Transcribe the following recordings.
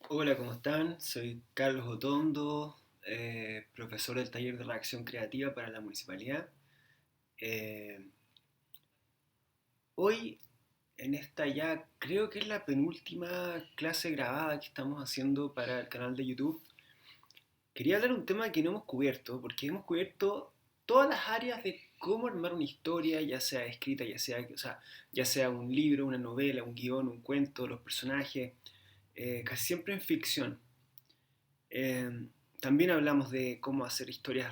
Hola, ¿cómo están? Soy Carlos Otondo, profesor del taller de redacción creativa para la municipalidad. Eh, Hoy, en esta ya creo que es la penúltima clase grabada que estamos haciendo para el canal de YouTube, quería hablar de un tema que no hemos cubierto, porque hemos cubierto todas las áreas de cómo armar una historia, ya sea escrita, ya sea un libro, una novela, un guión, un cuento, los personajes, casi siempre en ficción. Eh, También hablamos de cómo hacer historias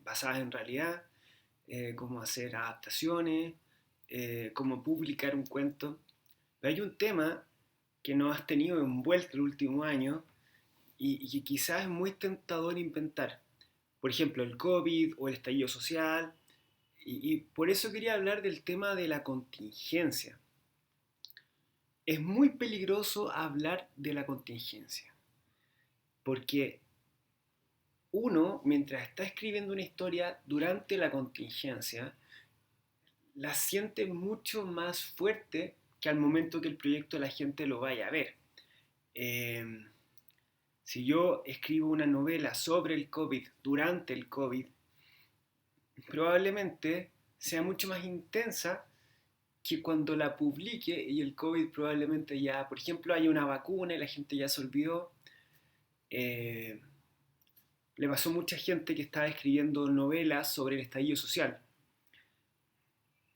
basadas en realidad, cómo hacer adaptaciones, cómo publicar un cuento. Pero hay un tema que nos has tenido envuelto el último año y que quizás es muy tentador inventar. Por ejemplo, el COVID o el estallido social. Y por eso quería hablar del tema de la contingencia. Es muy peligroso hablar de la contingencia, porque uno, mientras está escribiendo una historia durante la contingencia, la siente mucho más fuerte que al momento que el proyecto la gente lo vaya a ver. Eh, si yo escribo una novela sobre el COVID durante el COVID, probablemente sea mucho más intensa que cuando la publique y el COVID probablemente ya, por ejemplo, haya una vacuna y la gente ya se olvidó. Eh, Le pasó a mucha gente que estaba escribiendo novelas sobre el estallido social.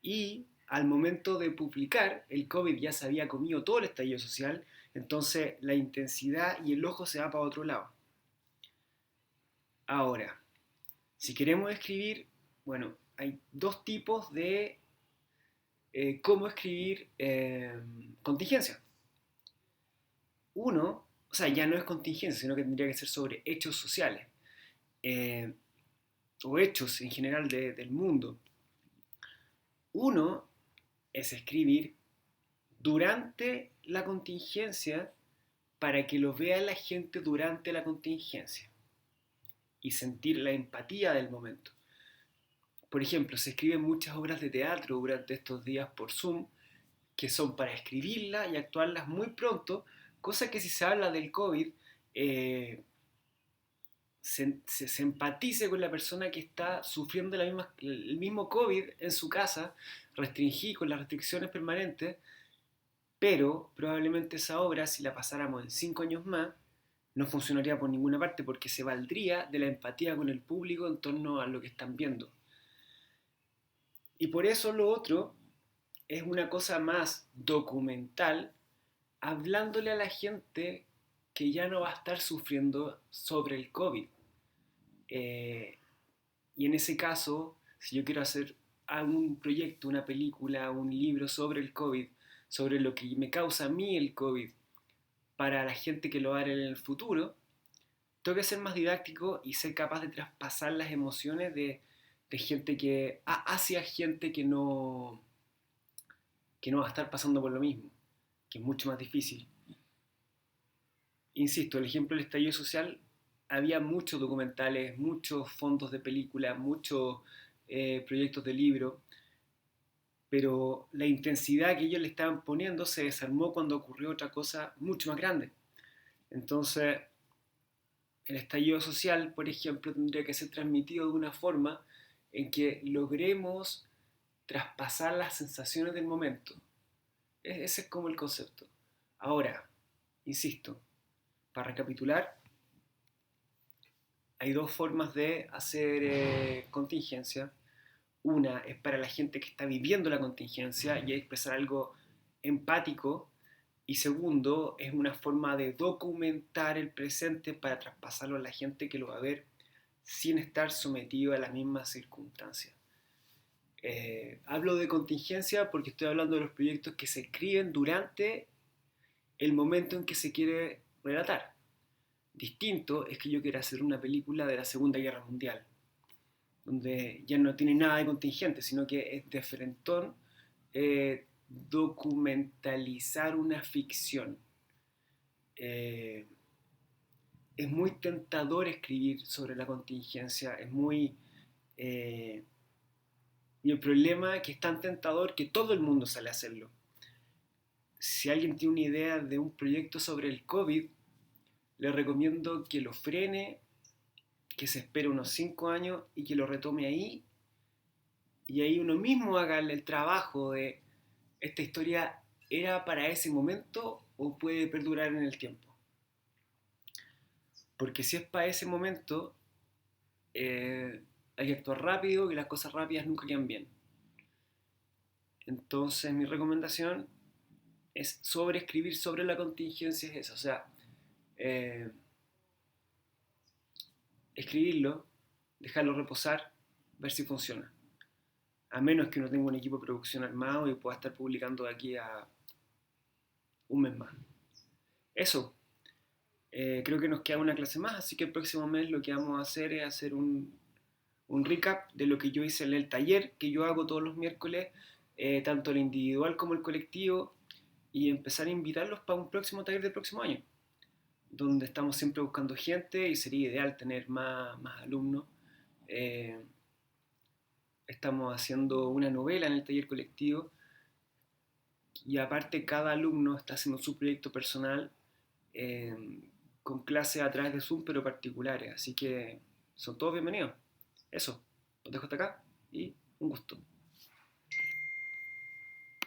Y al momento de publicar, el COVID ya se había comido todo el estallido social, entonces la intensidad y el ojo se va para otro lado. Ahora, si queremos escribir, bueno, hay dos tipos de cómo escribir contingencia. Uno, o sea, ya no es contingencia, sino que tendría que ser sobre hechos sociales eh, o hechos en general del mundo. Uno es escribir durante la contingencia para que lo vea la gente durante la contingencia y sentir la empatía del momento. Por ejemplo, se escriben muchas obras de teatro durante estos días por Zoom que son para escribirlas y actuarlas muy pronto, cosa que si se habla del COVID, eh, se empatice con la persona que está sufriendo el mismo COVID en su casa, restringí con las restricciones permanentes, pero probablemente esa obra, si la pasáramos en 5 años más, no funcionaría por ninguna parte porque se valdría de la empatía con el público en torno a lo que están viendo. Y por eso lo otro es una cosa más documental, hablándole a la gente que ya no va a estar sufriendo sobre el COVID. Eh, y en ese caso, si yo quiero hacer algún proyecto, una película, un libro sobre el COVID, sobre lo que me causa a mí el COVID, para la gente que lo va a ver en el futuro, tengo que ser más didáctico y ser capaz de traspasar las emociones de gente hacia gente que no va a estar pasando por lo mismo, que es mucho más difícil. Insisto, el ejemplo del estallido social, había muchos documentales, muchos fondos de película, muchos proyectos de libro, pero la intensidad que ellos le estaban poniendo se desarmó cuando ocurrió otra cosa mucho más grande. Entonces, el estallido social, por ejemplo, tendría que ser transmitido de una forma en que logremos traspasar las sensaciones del momento. Ese es como el concepto. Ahora, insisto, para recapitular, hay dos formas de hacer contingencia. Una es para la gente que está viviendo la contingencia y expresar algo empático. Y segundo, es una forma de documentar el presente para traspasarlo a la gente que lo va a ver sin estar sometido a las mismas circunstancias. Hablo de contingencia porque estoy hablando de los proyectos que se escriben durante el momento en que se quiere relatar. Distinto es que yo quiera hacer una película de la Segunda Guerra Mundial, donde ya no tiene nada de contingente, sino que es de frentón documentalizar una ficción. Eh, es muy tentador escribir sobre la contingencia, es muy... Eh, y el problema es que es tan tentador que todo el mundo sale a hacerlo. Si alguien tiene una idea de un proyecto sobre el COVID, le recomiendo que lo frene, que se espere unos 5 años y que lo retome ahí, y ahí uno mismo haga el trabajo de esta historia era para ese momento o puede perdurar en el tiempo. Porque si es para ese momento, hay que actuar rápido y las cosas rápidas nunca quedan bien. Entonces mi recomendación es escribir sobre la contingencia, es eso, o sea, eh, escribirlo, dejarlo reposar, ver si funciona. A menos que uno tenga un equipo de producción armado y pueda estar publicando de aquí a un mes más. Eso, creo que nos queda una clase más, así que el próximo mes lo que vamos a hacer es hacer un recap de lo que yo hice en el taller que yo hago todos los miércoles, tanto el individual como el colectivo, y empezar a invitarlos para un próximo taller del próximo año, donde estamos siempre buscando gente y sería ideal tener más alumnos. Eh, Estamos haciendo una novela en el taller colectivo y aparte cada alumno está haciendo su proyecto personal, eh, con clases a través de Zoom pero particulares, así que son todos bienvenidos. Eso, los dejo hasta acá y un gusto.